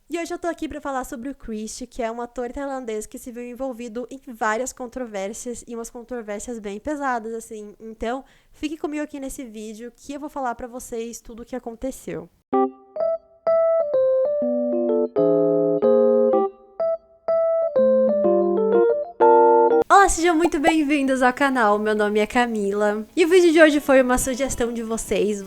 E hoje eu tô aqui pra falar sobre o Chris, que é um ator tailandês que se viu envolvido em várias controvérsias e umas controvérsias bem pesadas, assim. Então, fique comigo aqui nesse vídeo que eu vou falar pra vocês tudo o que aconteceu. Olá, sejam muito bem-vindos ao canal, meu nome é Camila. E o vídeo de hoje foi uma sugestão de vocês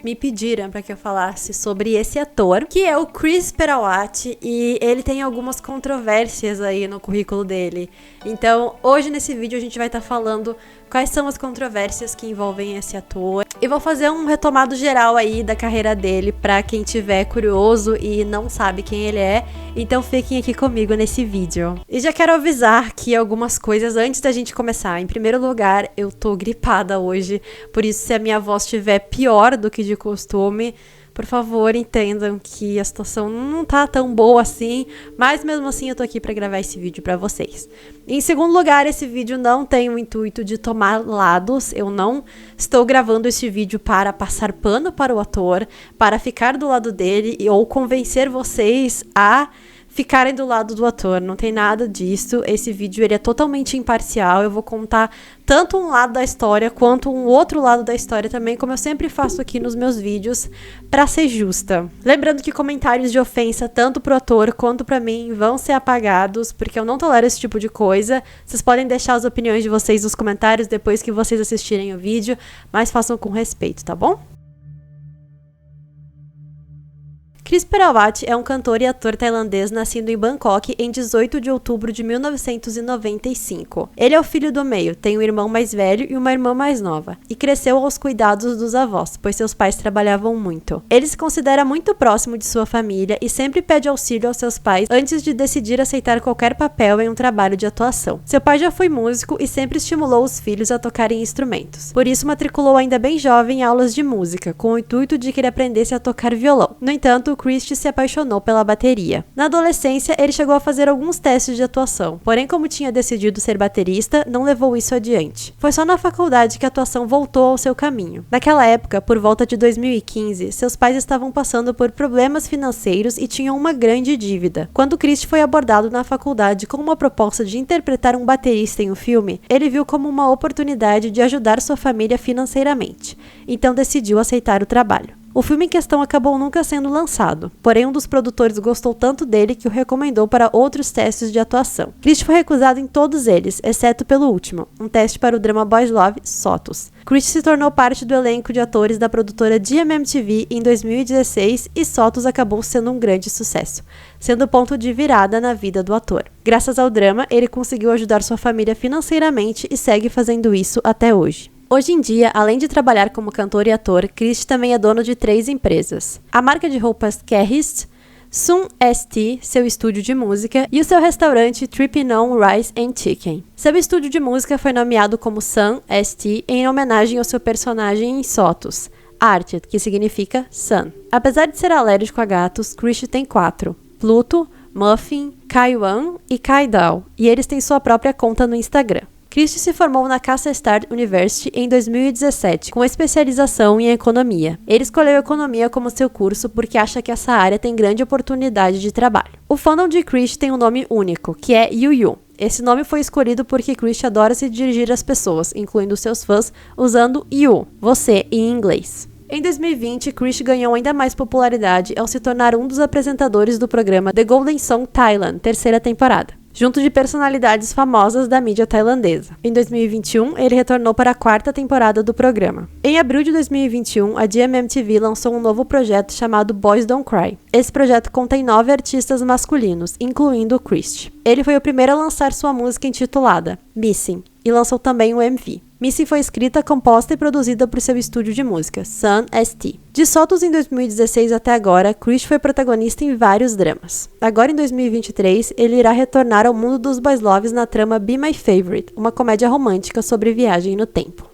me pediram para que eu falasse sobre esse ator, que é o Chris Perawat, e ele tem algumas controvérsias aí no currículo dele. Então, hoje nesse vídeo a gente vai estar falando quais são as controvérsias que envolvem esse ator. E vou fazer um retomado geral aí da carreira dele para quem tiver curioso e não sabe quem ele é. Então fiquem aqui comigo nesse vídeo. E já quero avisar que algumas coisas antes da gente começar. Em primeiro lugar, eu tô gripada hoje, por isso se a minha voz estiver pior do que de costume, por favor, entendam que a situação não tá tão boa assim, mas mesmo assim eu tô aqui pra gravar esse vídeo pra vocês. Em segundo lugar, esse vídeo não tem o intuito de tomar lados, eu não estou gravando esse vídeo para passar pano para o ator, para ficar do lado dele ou convencer vocês a ficarem do lado do ator, não tem nada disso. Esse vídeo ele é totalmente imparcial, eu vou contar tanto um lado da história quanto um outro lado da história também, como eu sempre faço aqui nos meus vídeos, pra ser justa. Lembrando que comentários de ofensa, tanto pro ator quanto pra mim, vão ser apagados, porque eu não tolero esse tipo de coisa. Vocês podem deixar as opiniões de vocês nos comentários depois que vocês assistirem o vídeo, mas façam com respeito, tá bom? Chris Perawat é um cantor e ator tailandês nascido em Bangkok em 18 de outubro de 1995. Ele é o filho do meio, tem um irmão mais velho e uma irmã mais nova, e cresceu aos cuidados dos avós, pois seus pais trabalhavam muito. Ele se considera muito próximo de sua família e sempre pede auxílio aos seus pais antes de decidir aceitar qualquer papel em um trabalho de atuação. Seu pai já foi músico e sempre estimulou os filhos a tocarem instrumentos. Por isso, matriculou ainda bem jovem em aulas de música, com o intuito de que ele aprendesse a tocar violão. No entanto, Chris se apaixonou pela bateria. Na adolescência, ele chegou a fazer alguns testes de atuação, porém, como tinha decidido ser baterista, não levou isso adiante. Foi só na faculdade que a atuação voltou ao seu caminho. Naquela época, por volta de 2015, seus pais estavam passando por problemas financeiros e tinham uma grande dívida. Quando Chris foi abordado na faculdade com uma proposta de interpretar um baterista em um filme, ele viu como uma oportunidade de ajudar sua família financeiramente, então decidiu aceitar o trabalho. O filme em questão acabou nunca sendo lançado, porém um dos produtores gostou tanto dele que o recomendou para outros testes de atuação. Chris foi recusado em todos eles, exceto pelo último, um teste para o drama Boys Love, Sotus. Chris se tornou parte do elenco de atores da produtora GMMTV em 2016 e Sotus acabou sendo um grande sucesso, sendo ponto de virada na vida do ator. Graças ao drama, ele conseguiu ajudar sua família financeiramente e segue fazendo isso até hoje. Hoje em dia, além de trabalhar como cantor e ator, Chris também é dono de 3 empresas. A marca de roupas Kerrist, Sun ST, seu estúdio de música, e o seu restaurante Tripinon Rice and Chicken. Seu estúdio de música foi nomeado como Sun ST em homenagem ao seu personagem em Sotus, Archet, que significa Sun. Apesar de ser alérgico a gatos, Chris tem 4, Pluto, Muffin, Kaiwan e Kaidao, e eles têm sua própria conta no Instagram. Chris se formou na Casa Start University em 2017, com especialização em economia. Ele escolheu economia como seu curso porque acha que essa área tem grande oportunidade de trabalho. O fandom de Chris tem um nome único, que é Yu. Esse nome foi escolhido porque Chris adora se dirigir às pessoas, incluindo seus fãs, usando You, você, em inglês. Em 2020, Chris ganhou ainda mais popularidade ao se tornar um dos apresentadores do programa The Golden Song Thailand, terceira temporada, junto de personalidades famosas da mídia tailandesa. Em 2021, ele retornou para a 4ª temporada do programa. Em abril de 2021, a GMMTV lançou um novo projeto chamado Boys Don't Cry. Esse projeto contém 9 artistas masculinos, incluindo o Chris. Ele foi o primeiro a lançar sua música intitulada Missing, e lançou também um MV. Missing foi escrita, composta e produzida por seu estúdio de música, Sun ST. De Sotus em 2016 até agora, Chris foi protagonista em vários dramas. Agora em 2023, ele irá retornar ao mundo dos boys loves na trama Be My Favorite, uma comédia romântica sobre viagem no tempo.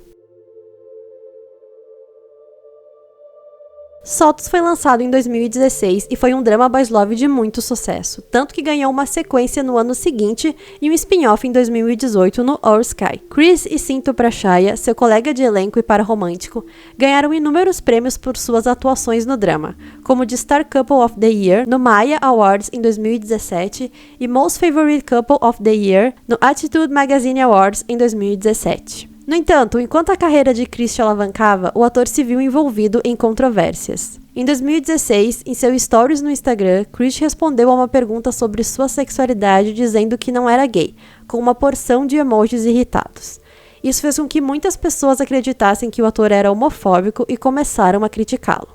Sotus foi lançado em 2016 e foi um drama boys love de muito sucesso, tanto que ganhou uma sequência no ano seguinte e um spin-off em 2018 no Our Sky. Chris e Sinto Prachaya, seu colega de elenco e par romântico, ganharam inúmeros prêmios por suas atuações no drama, como de Star Couple of the Year no Maya Awards em 2017 e Most Favorite Couple of the Year no Attitude Magazine Awards em 2017. No entanto, enquanto a carreira de Chris alavancava, o ator se viu envolvido em controvérsias. Em 2016, em seu stories no Instagram, Chris respondeu a uma pergunta sobre sua sexualidade dizendo que não era gay, com uma porção de emojis irritados. Isso fez com que muitas pessoas acreditassem que o ator era homofóbico e começaram a criticá-lo.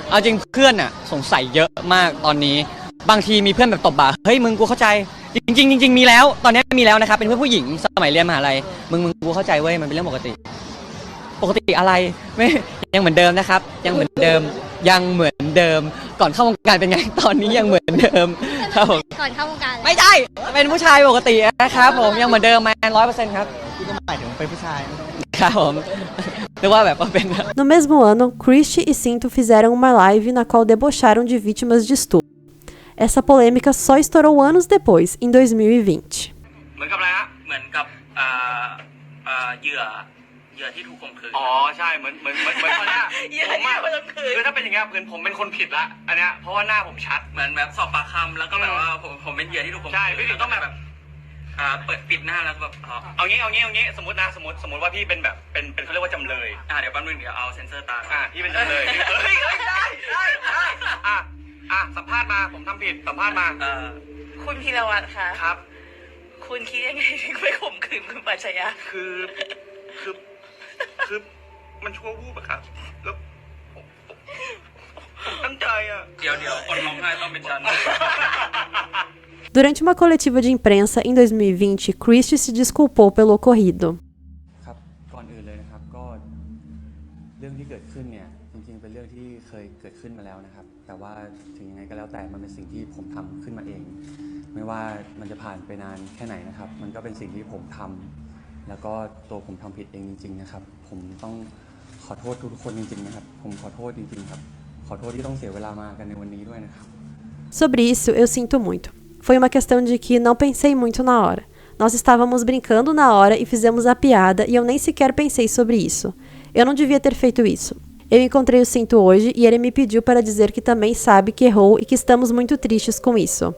เอาจริงเพื่อนน่ะสงสัยเยอะมากตอนนี้บางทีมีเพื่อนแบบตบบ่าเฮ้ยมึงกูเข้าใจจริงมีแล้วตอนนี้มีแล้วนะครับเป็นเพื่อนผู้หญิงสมัยเรียนมหาลัยมึงกูเข้าใจเว้ยมันเป็นเรื่องปกติอะไรไม่ยังเหมือนเดิมนะครับยังเหมือนเดิมก่อนเข้าวงการเป็นไงตอนนี้ยังเหมือนเดิมครับผมก่อนเข้าวงการไม่ใช่เป็นผู้ชายปกตินะครับผมยังเหมือนเดิมแมน 100% ครับที่ก็หมายถึงเป็นผู้ชายครับผม No mesmo ano, Chris e Sinto fizeram uma live na qual debocharam de vítimas de estupro. Essa polêmica só estourou anos depois, em 2020. เหมือนกับอะไรฮะเหมือนกับเหยื่อที่ถูกข่มขืนอ๋อใช่เหมือนตอนนี้ผมคือถ้าเป็นอย่างเงี้ยผมเป็นคนผิดละอันเนี้ยเพราะว่าหน้าผมชัดเหมือนแบบสอบปากคำแล้วก็แบบว่าผมเป็นเหยื่อที่ถูกข่มขืนใช่พี่ถึงต้องแบบเปิดปิดหน้าแล้วแบบเอางี้สมมติว่าพี่เป็นแบบเป็นเขาเรียกว่าจำเลยเดี๋ยวแป๊บนึงเดี๋ยวเอาเซ็นเซอร์ตาพี่เป็นจำเลยเฮ้ยได้สัมภาษณ์มาผมทำผิดสัมภาษณ์มาคุณพีรวัตรคะครับคุณคิดยังไงถึงไปข่มขืนคุณปรัชญาคือมันชั่ววูบอะครับแล้วผมตั้งใจอะเดี๋ยวคนร้องไห้ต้องเป็นฉัน Durante uma coletiva de imprensa em 2020, Chris se desculpou pelo ocorrido. ครับก่อนอื่นเลยนะครับก็เรื่องที่เกิดขึ้นเนี่ยจริงๆเป็นเรื่องที่เคยเกิดขึ้นมาแล้วนะครับแต่ว่าถึงยังไงก็แล้วแต่มันเป็นสิ่งที่ผมทำขึ้นมาเองไม่ว่ามันจะผ่านไปนานแค่ไหนนะครับมันก็เป็นสิ่งที่ผมทำแล้วก็ตัวผมทำผิดเองจริงๆนะครับผมต้องขอโทษทุกคนจริงๆนะครับผมขอโทษจริงๆครับขอโทษที่ต้องเสียเวลามากันในวันนี้ด้วยนะครับ Sobre isso, eu sinto muito. Foi uma questão de que não pensei muito na hora. Nós estávamos brincando na hora e fizemos a piada e eu nem sequer pensei sobre isso. Eu não devia ter feito isso. Eu encontrei o Sinto hoje e ele me pediu para dizer que também sabe que errou e que estamos muito tristes com isso.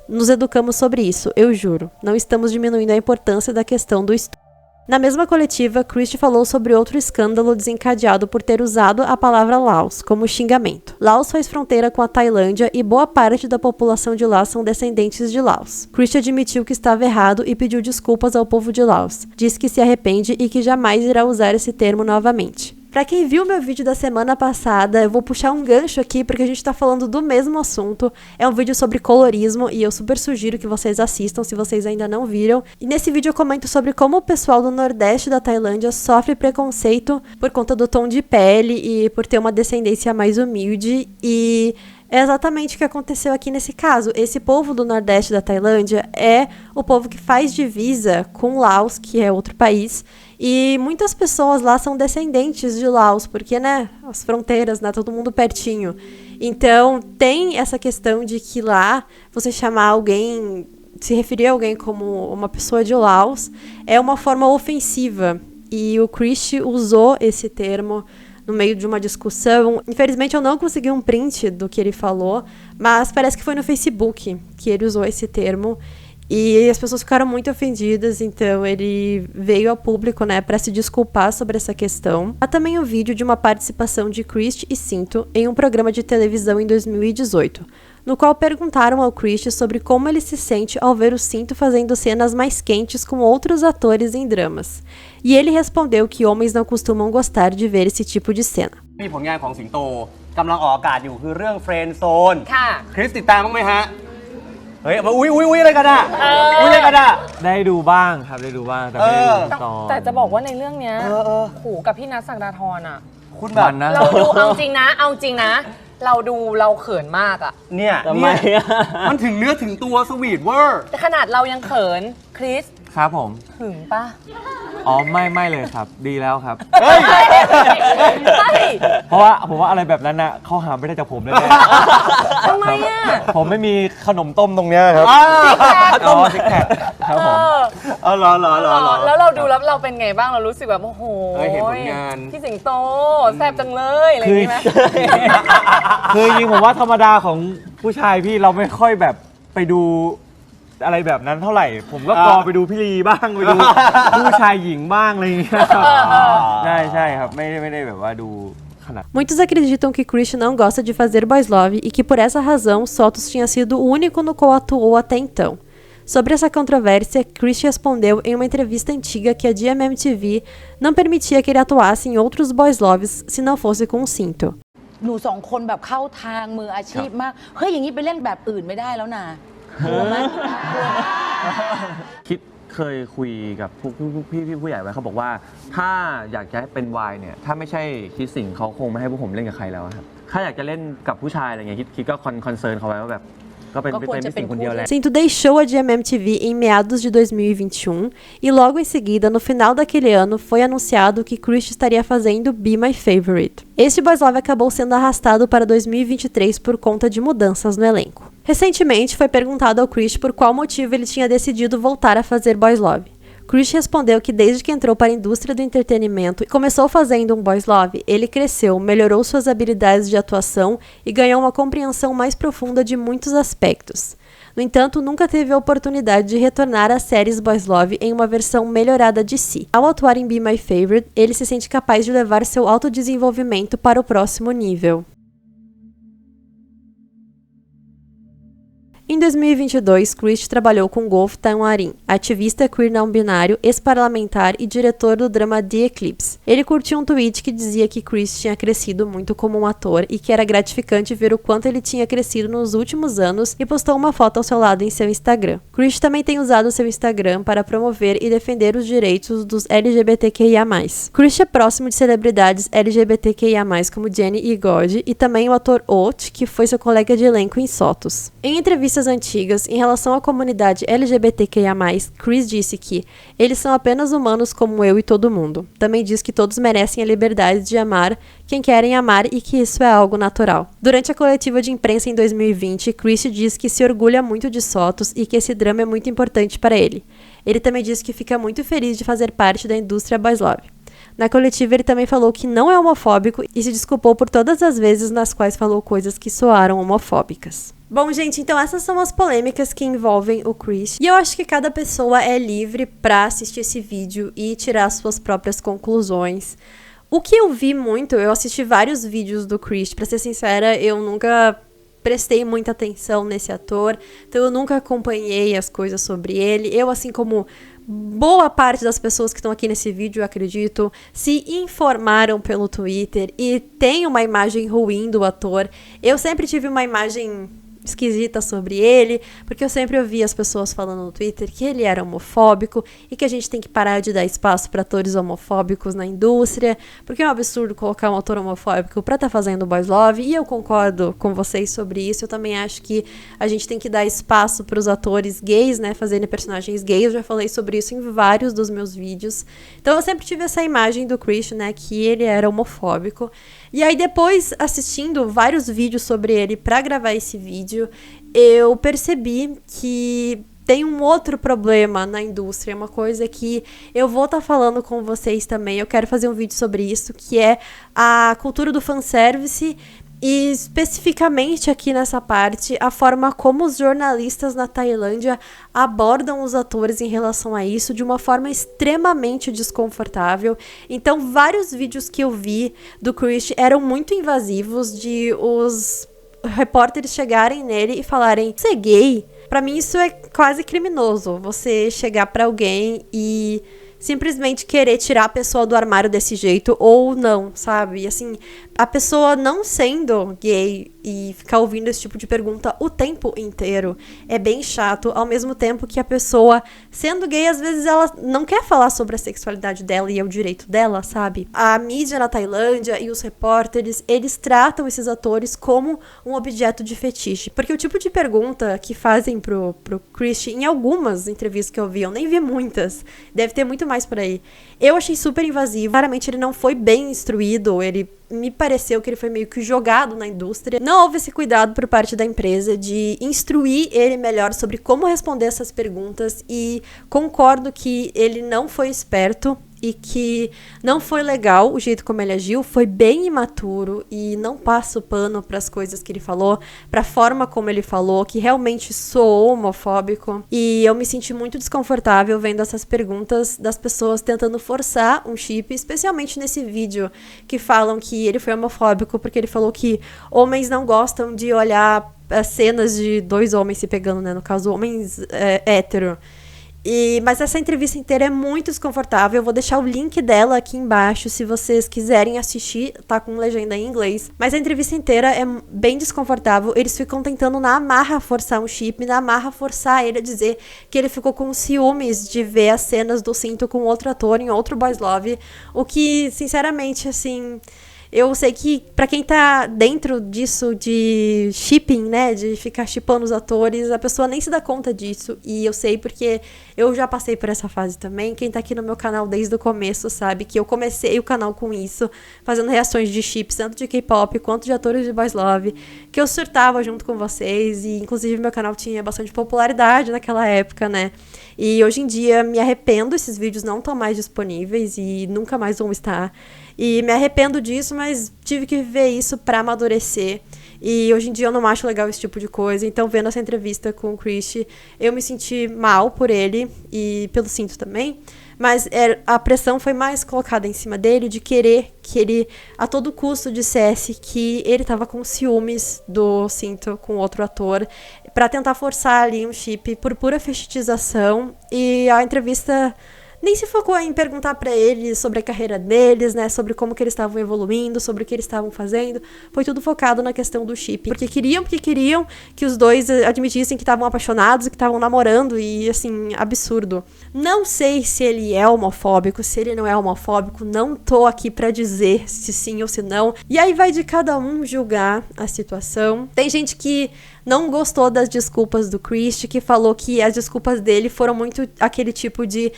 Nos educamos sobre isso, eu juro. Não estamos diminuindo a importância da questão do estupro. Na mesma coletiva, Christie falou sobre outro escândalo desencadeado por ter usado a palavra Laos como xingamento. Laos faz fronteira com a Tailândia e boa parte da população de lá são descendentes de Laos. Christie admitiu que estava errado e pediu desculpas ao povo de Laos. Diz que se arrepende e que jamais irá usar esse termo novamente. Pra quem viu meu vídeo da semana passada, eu vou puxar um gancho aqui porque a gente tá falando do mesmo assunto. É um vídeo sobre colorismo e eu super sugiro que vocês assistam se vocês ainda não viram. E nesse vídeo eu comento sobre como o pessoal do Nordeste da Tailândia sofre preconceito por conta do tom de pele e por ter uma descendência mais humilde. E é exatamente o que aconteceu aqui nesse caso. Esse povo do Nordeste da Tailândia é o povo que faz divisa com Laos, que é outro país. E muitas pessoas lá são descendentes de Laos, porque, né, as fronteiras, né, todo mundo pertinho. Então, tem essa questão de que lá, você chamar alguém, se referir a alguém como uma pessoa de Laos, é uma forma ofensiva. E o Christie usou esse termo no meio de uma discussão. Infelizmente, eu não consegui um print do que ele falou, mas parece que foi no Facebook que ele usou esse termo. E as pessoas ficaram muito ofendidas, então ele veio ao público, né, para se desculpar sobre essa questão. Há também um vídeo de uma participação de Christie e Sinto em um programa de televisão em 2018, no qual perguntaram ao Christie sobre como ele se sente ao ver o Sinto fazendo cenas mais quentes com outros atores em dramas. E ele respondeu que homens não costumam gostar de ver esse tipo de cena. มีผลงานของสิงโตกำลังออกอากาศอยู่คือเรื่อง Friend Zone ค่ะคริสติดตามบ้างไหมฮะเฮ้ยมาอุ้ยอะไรกันอ่ะอะไรกันอ่ะได้ดูบ้างครับได้ดูบ้างแต่ไม่ได้ดูตอนแต่จะบอกว่าในเรื่องเนี้ยหูกับพี่นัทศักดาธรอ่ะคุณแบบนะเราดูเอาจริงนะเราดูเราเขินมากอ่ะเนี่ยมันถึงเนื้อถึงตัวสวีทเวอร์แต่ขนาดเรายังเขินคริส ครับผม หึงปะ อ๋อไม่เลยครับ ดีแล้วครับ ใช่ เพราะว่าผมว่าอะไรแบบนั้นน่ะเขาหาไม่ได้จากผมเลย ทำไมอ่ะ ผมไม่มีขนมต้มตรงเนี้ยครับ ต้ม ซิกแพคครับผม เหรอแล้วเราดูแล้วเราเป็นไงบ้างเรารู้สึกแบบโอ้โห เห็นผลงาน พี่สิงโตแซ่บจังเลยอะไรอย่างนี้ไหม คือจริงผมว่าธรรมดาของผู้ชายพี่เราไม่ค่อยแบบไปดูอะไรแบบนั้นเท่าไหร่ ผมก็กอไปดูพี่ลีบ้างไปดูผู้ชายหญิงบ้างอะไรอย่างเงี้ยใช่ครับไม่ได้แบบว่าดูขนาด Muitos acreditam que Chris não gosta de fazer boys love e que por essa razão Sotos tinha sido o único no qual atuou até então. Sobre essa controvérsia, Chris respondeu em uma entrevista antiga que a GMMTV não permitia que ele atuasse em outros boys loves se não fosse com um cinto. หนูสองคนแบบเข้าทางมืออาชีพมาก เฮ้ย อย่างนี้ไปเล่นแบบอื่นไม่ได้แล้วนะกลัวไหม คิดเคยคุยกับพี่ผู้ใหญ่ไว้เขาบอกว่าถ้าอยากจะให้เป็นวายเนี่ยถ้าไม่ใช่คิดสิ่งเขาคงไม่ให้พวกผมเล่นกับใครแล้วครับถ้าอยากจะเล่นกับผู้ชายอะไรเงี้ยคิดก็คอนเซิร์นเขาไว้ว่าแบบก็เป็นพี่สิงคนเดียวแหละ Cinto deixou a GMMTV em meados de 2021 e logo em seguida, no final daquele ano, foi anunciado que Chris estaria fazendo Be My Favorite. Este boys love acabou sendo arrastado para 2023 por conta de mudanças no elenco. Recentemente, foi perguntado ao Chris por qual motivo ele tinha decidido voltar a fazer boys love. Chris respondeu que desde que entrou para a indústria do entretenimento e começou fazendo um boys love, ele cresceu, melhorou suas habilidades de atuação e ganhou uma compreensão mais profunda de muitos aspectos. No entanto, nunca teve a oportunidade de retornar às séries boys love em uma versão melhorada de si. Ao atuar em Be My Favorite, ele se sente capaz de levar seu autodesenvolvimento para o próximo nível. Em 2022, Chris trabalhou com Golf Tanwarin, ativista queer não binário, ex-parlamentar e diretor do drama The Eclipse. Ele curtiu um tweet que dizia que Chris tinha crescido muito como um ator e que era gratificante ver o quanto ele tinha crescido nos últimos anos e postou uma foto ao seu lado em seu Instagram. Chris também tem usado seu Instagram para promover e defender os direitos dos LGBTQIA+. Chris é próximo de celebridades LGBTQIA+, como Jenny e God, e também o ator Oat, que foi seu colega de elenco em Sotos. Em entrevistas antigas, em relação à comunidade LGBTQIA+, Chris disse que eles são apenas humanos como eu e todo mundo. Também diz que todos merecem a liberdade de amar quem querem amar e que isso é algo natural. Durante a coletiva de imprensa em 2020, Chris diz que se orgulha muito de Sotos e que esse drama é muito importante para ele. Ele também diz que fica muito feliz de fazer parte da indústria boys love. Na coletiva, ele também falou que não é homofóbico e se desculpou por todas as vezes nas quais falou coisas que soaram homofóbicas. Bom, gente, então essas são as polêmicas que envolvem o Chris. E eu acho que cada pessoa é livre pra assistir esse vídeo e tirar suas próprias conclusões. O que eu vi muito, eu assisti vários vídeos do Chris. Pra ser sincera, eu nunca prestei muita atenção nesse ator. Então eu nunca acompanhei as coisas sobre ele. Eu, assim como boa parte das pessoas que estão aqui nesse vídeo, eu acredito, se informaram pelo Twitter e tem uma imagem ruim do ator. Eu sempre tive uma imagem esquisita sobre ele, porque eu sempre ouvi as pessoas falando no Twitter que ele era homofóbico e que a gente tem que parar de dar espaço para atores homofóbicos na indústria, porque é um absurdo colocar um ator homofóbico para estar fazendo boys love, e eu concordo com vocês sobre isso. Eu também acho que a gente tem que dar espaço para os atores gays, né, fazerem personagens gays. Eu já falei sobre isso em vários dos meus vídeos. Então eu sempre tive essa imagem do Chris, né, que ele era homofóbico. E aí depois, assistindo vários vídeos sobre ele para gravar esse vídeo, eu percebi que tem um outro problema na indústria, uma coisa que eu vou estar falando com vocês também. Eu quero fazer um vídeo sobre isso, que é a cultura do fanservice e especificamente aqui nessa parte, a forma como os jornalistas na Tailândia abordam os atores em relação a isso de uma forma extremamente desconfortável. Então, vários vídeos que eu vi do Chris eram muito invasivos, de os repórteres chegarem nele e falarem: "Você é gay?" Pra mim isso é quase criminoso, você chegar pra alguém e simplesmente querer tirar a pessoa do armário desse jeito ou não, sabe? E assim, a pessoa não sendo gay e ficar ouvindo esse tipo de pergunta o tempo inteiro é bem chato, ao mesmo tempo que a pessoa sendo gay, às vezes ela não quer falar sobre a sexualidade dela e é o direito dela, sabe? A mídia na Tailândia e os repórteres, eles tratam esses atores como um objeto de fetiche, porque o tipo de pergunta que fazem pro Chris, em algumas entrevistas que eu vi, eu nem vi muitas, deve ter muito mais por aí, eu achei super invasivo. Claramente ele não foi bem instruído, ele me pareceu que ele foi meio que jogado na indústria. Não houve esse cuidado por parte da empresa de instruir ele melhor sobre como responder essas perguntas, e concordo que ele não foi esperto e que não foi legal o jeito como ele agiu, foi bem imaturo e não passa o pano para as coisas que ele falou, para a forma como ele falou, que realmente soou homofóbico, e eu me senti muito desconfortável vendo essas perguntas das pessoas tentando forçar um chip, especialmente nesse vídeo que falam que ele foi homofóbico porque ele falou que homens não gostam de olhar as cenas de dois homens se pegando, né, no caso homens hétero. Mas essa entrevista inteira é muito desconfortável. Eu vou deixar o link dela aqui embaixo se vocês quiserem assistir, tá com legenda em inglês. Mas a entrevista inteira é bem desconfortável. Eles ficam tentando na amarra forçar um chip, na amarra forçar ele a dizer que ele ficou com ciúmes de ver as cenas do cinto com outro ator em outro Boys Love. O que, sinceramente, assim... Eu sei que pra quem tá dentro disso de shipping, né, de ficar shippando os atores, a pessoa nem se dá conta disso. E eu sei porque eu já passei por essa fase também. Quem tá aqui no meu canal desde o começo sabe que eu comecei o canal com isso, fazendo reações de ships, tanto de K-pop quanto de atores de Boys Love, que eu surtava junto com vocês. E inclusive meu canal tinha bastante popularidade naquela época, né. E hoje em dia me arrependo, esses vídeos não estão mais disponíveis e nunca mais vão estar. E me arrependo disso, mas tive que viver isso pra amadurecer. E hoje em dia eu não acho legal esse tipo de coisa. Então, vendo essa entrevista com o Chris, eu me senti mal por ele e pelo cinto também. Mas a pressão foi mais colocada em cima dele de querer que ele, a todo custo, dissesse que ele estava com ciúmes do cinto com outro ator, pra tentar forçar ali um chip por pura fetichização. E a entrevista... nem se focou em perguntar pra eles sobre a carreira deles, né, sobre como que eles estavam evoluindo, sobre o que eles estavam fazendo. Foi tudo focado na questão do chip. Porque queriam que os dois admitissem que estavam apaixonados e que estavam namorando, e, assim, absurdo. Não sei se ele é homofóbico, se ele não é homofóbico, não tô aqui pra dizer se sim ou se não. E aí vai de cada um julgar a situação. Tem gente que não gostou das desculpas do Chris, que falou que as desculpas dele foram muito aquele tipo de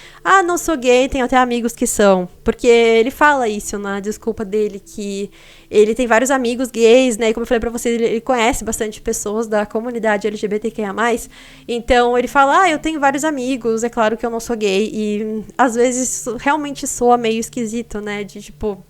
não sou gay, tenho até amigos que são. Porque ele fala isso na desculpa dele, que ele tem vários amigos gays, né? E como eu falei pra vocês, ele conhece bastante pessoas da comunidade LGBTQIA+. Então ele fala, eu tenho vários amigos, é claro que eu não sou gay. E às vezes realmente soa meio esquisito, né? De tipo...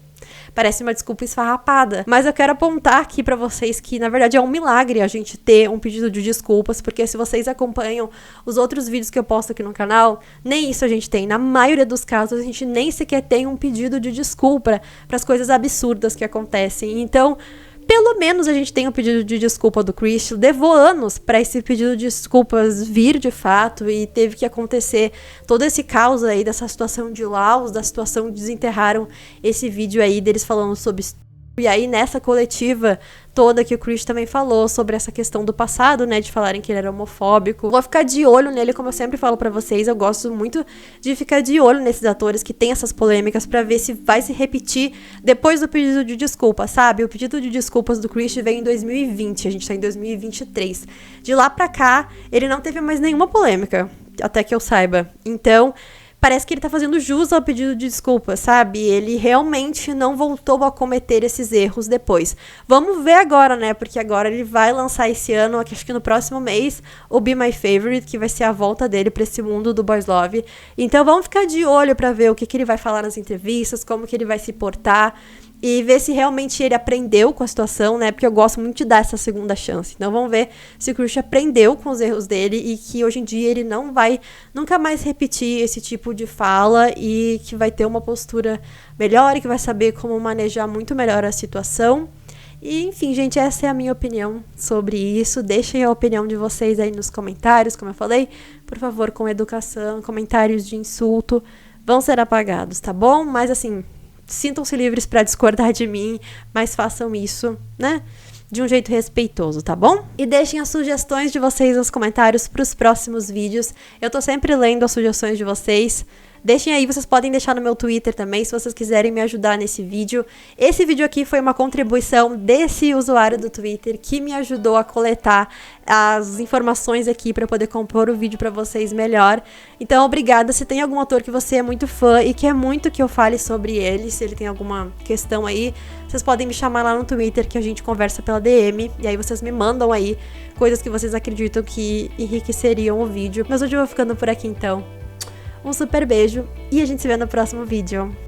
parece uma desculpa esfarrapada. Mas eu quero apontar aqui pra vocês que, na verdade, é um milagre a gente ter um pedido de desculpas, porque se vocês acompanham os outros vídeos que eu posto aqui no canal, nem isso a gente tem. Na maioria dos casos, a gente nem sequer tem um pedido de desculpa pras coisas absurdas que acontecem. Então... pelo menos a gente tem um pedido de desculpa do Chris. Levou anos para esse pedido de desculpas vir de fato, e teve que acontecer todo esse caos aí dessa situação de Laos, da situação que desenterraram esse vídeo aí deles falando sobre... E aí, nessa coletiva toda que o Chris também falou sobre essa questão do passado, né, de falarem que ele era homofóbico. Vou ficar de olho nele, como eu sempre falo pra vocês, eu gosto muito de ficar de olho nesses atores que tem essas polêmicas pra ver se vai se repetir depois do pedido de desculpa, sabe? O pedido de desculpas do Chris veio em 2020, a gente tá em 2023. De lá pra cá, ele não teve mais nenhuma polêmica, até que eu saiba. Então... parece que ele tá fazendo jus ao pedido de desculpa, sabe? Ele realmente não voltou a cometer esses erros depois. Vamos ver agora, né? Porque agora ele vai lançar esse ano, acho que no próximo mês, o Be My Favorite, que vai ser a volta dele pra esse mundo do Boys Love. Então vamos ficar de olho pra ver o que ele vai falar nas entrevistas, como que ele vai se portar. E ver se realmente ele aprendeu com a situação, né? Porque eu gosto muito de dar essa segunda chance. Então vamos ver se o Chris aprendeu com os erros dele e que hoje em dia ele não vai nunca mais repetir esse tipo de fala, e que vai ter uma postura melhor e que vai saber como manejar muito melhor a situação. E, enfim, gente, essa é a minha opinião sobre isso. Deixem a opinião de vocês aí nos comentários, como eu falei. Por favor, com educação, comentários de insulto vão ser apagados, tá bom? Mas, assim... sintam-se livres pra discordar de mim, mas façam isso, né? De um jeito respeitoso, tá bom? E deixem as sugestões de vocês nos comentários pros próximos vídeos. Eu tô sempre lendo as sugestões de vocês. Deixem aí, vocês podem deixar no meu Twitter também, se vocês quiserem me ajudar nesse vídeo. Esse vídeo aqui foi uma contribuição desse usuário do Twitter que me ajudou a coletar as informações aqui para poder compor o vídeo para vocês melhor. Então, obrigada. Se tem algum autor que você é muito fã e quer muito que eu fale sobre ele, se ele tem alguma questão aí, vocês podem me chamar lá no Twitter que a gente conversa pela DM. E aí vocês me mandam aí coisas que vocês acreditam que enriqueceriam o vídeo. Mas hoje eu vou ficando por aqui então. Um super beijo e a gente se vê no próximo vídeo.